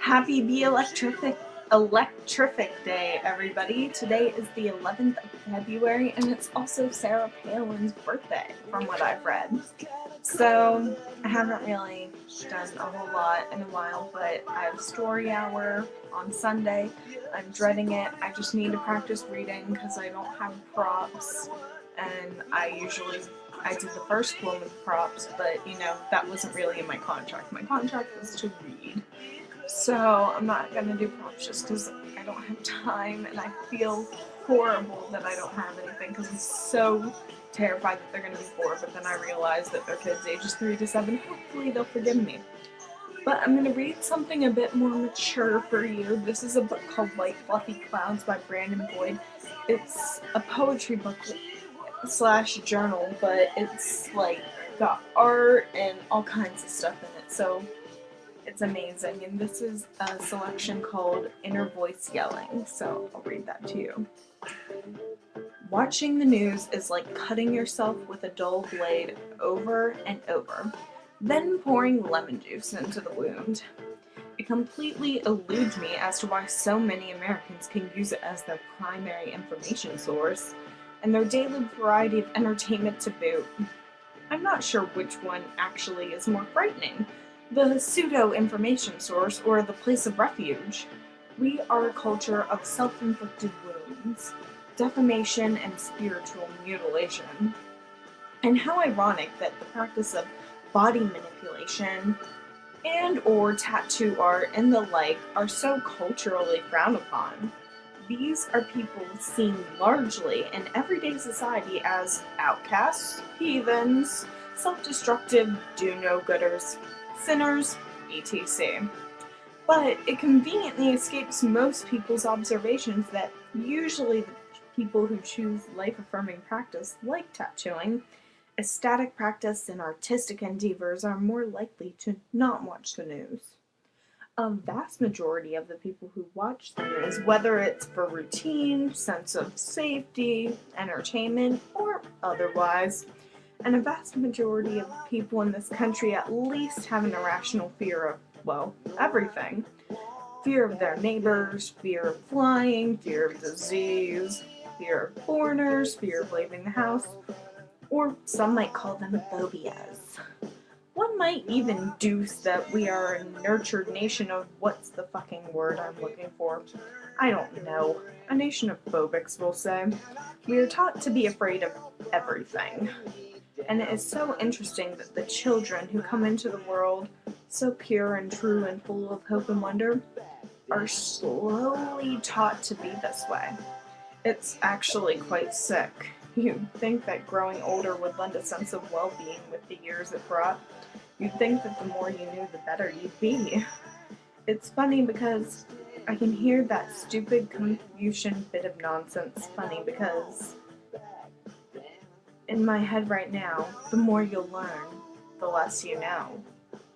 Happy Electrific Day, everybody. Today is the 11th of February, and it's also Sarah Palin's birthday, from what I've read. So, I haven't really done a whole lot in a while, but I have story hour on Sunday. I'm dreading it. I just need to practice reading because I don't have props, and I did the first one with props, but that wasn't really in my contract. My contract was to read. So I'm not gonna do props just because I don't have time, and I feel horrible that I don't have anything because I'm so terrified that they're gonna be 4. But then I realize that they're kids ages 3 to 7. Hopefully they'll forgive me. But I'm gonna read something a bit more mature for you. This is a book called White Fluffy Clouds by Brandon Boyd. It's a poetry book slash journal, but it's like got art and all kinds of stuff in it. So it's amazing, and this is a selection called Inner Voice Yelling, so I'll read that to you. Watching the news is like cutting yourself with a dull blade over and over, then pouring lemon juice into the wound. It completely eludes me as to why so many Americans can use it as their primary information source, and their daily variety of entertainment to boot. I'm not sure which one actually is more frightening, the pseudo-information source or the place of refuge. We are a culture of self-inflicted wounds, defamation, and spiritual mutilation. And how ironic that the practice of body manipulation and or tattoo art and the like are so culturally frowned upon. These are people seen largely in everyday society as outcasts, heathens, self-destructive do-no-gooders, sinners, etc. But it conveniently escapes most people's observations that usually the people who choose life-affirming practice like tattooing, ecstatic practice, and artistic endeavors are more likely to not watch the news. A vast majority of the people who watch the news, whether it's for routine, sense of safety, entertainment, or otherwise, and a vast majority of people in this country at least have an irrational fear of, well, everything. Fear of their neighbors, fear of flying, fear of disease, fear of foreigners, fear of leaving the house, or some might call them phobias. One might even deduce that we are a nurtured nation of what's the fucking word I'm looking for? I don't know. A nation of phobics, we'll say. We are taught to be afraid of everything. And it is so interesting that the children who come into the world, so pure and true and full of hope and wonder, are slowly taught to be this way. It's actually quite sick. You'd think that growing older would lend a sense of well-being with the years it brought. You'd think that the more you knew, the better you'd be. It's funny because I can hear that stupid Confucian bit of nonsense funny because in my head right now, the more you'll learn, the less you know.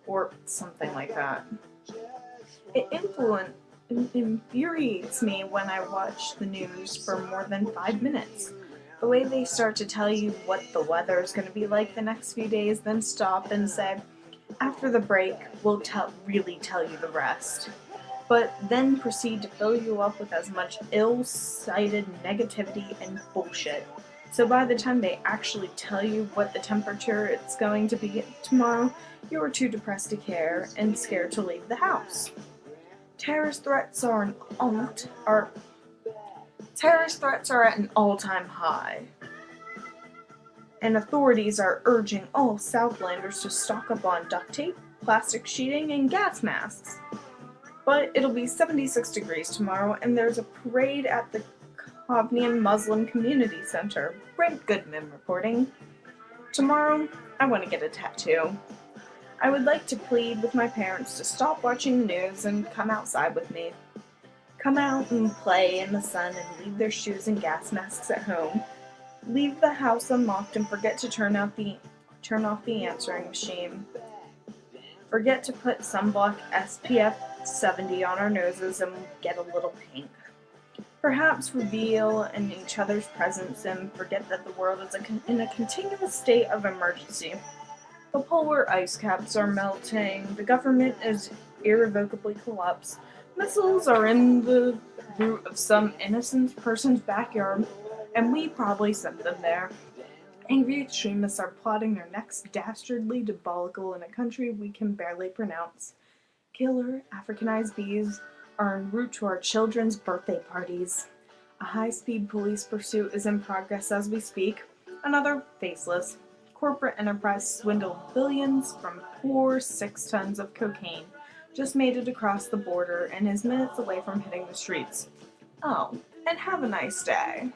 Or something like that. It infuriates me when I watch the news for more than 5 minutes. The way they start to tell you what the weather is going to be like the next few days, then stop and say, after the break, we'll really tell you the rest. But then proceed to fill you up with as much ill-cited negativity and bullshit. So by the time they actually tell you what the temperature it's going to be tomorrow, you are too depressed to care and scared to leave the house. Terrorist threats are at an all-time high, and authorities are urging all Southlanders to stock up on duct tape, plastic sheeting, and gas masks. But it'll be 76 degrees tomorrow, and there's a parade at the Covnian Muslim Community Center. Brent Goodman reporting. Tomorrow, I want to get a tattoo. I would like to plead with my parents to stop watching the news and come outside with me. Come out and play in the sun and leave their shoes and gas masks at home. Leave the house unlocked and forget to turn off the answering machine. Forget to put sunblock SPF 70 on our noses and get a little pink. Perhaps reveal in each other's presence and forget that the world is in a continuous state of emergency. The polar ice caps are melting, the government is irrevocably collapse. Missiles are in the root of some innocent person's backyard, and we probably sent them there. Angry extremists are plotting their next dastardly debacle in a country we can barely pronounce. Killer Africanized bees are en route to our children's birthday parties. A high-speed police pursuit is in progress as we speak. Another faceless corporate enterprise swindled billions from poor 6 tons of cocaine. Just made it across the border and is minutes away from hitting the streets. Oh, and have a nice day.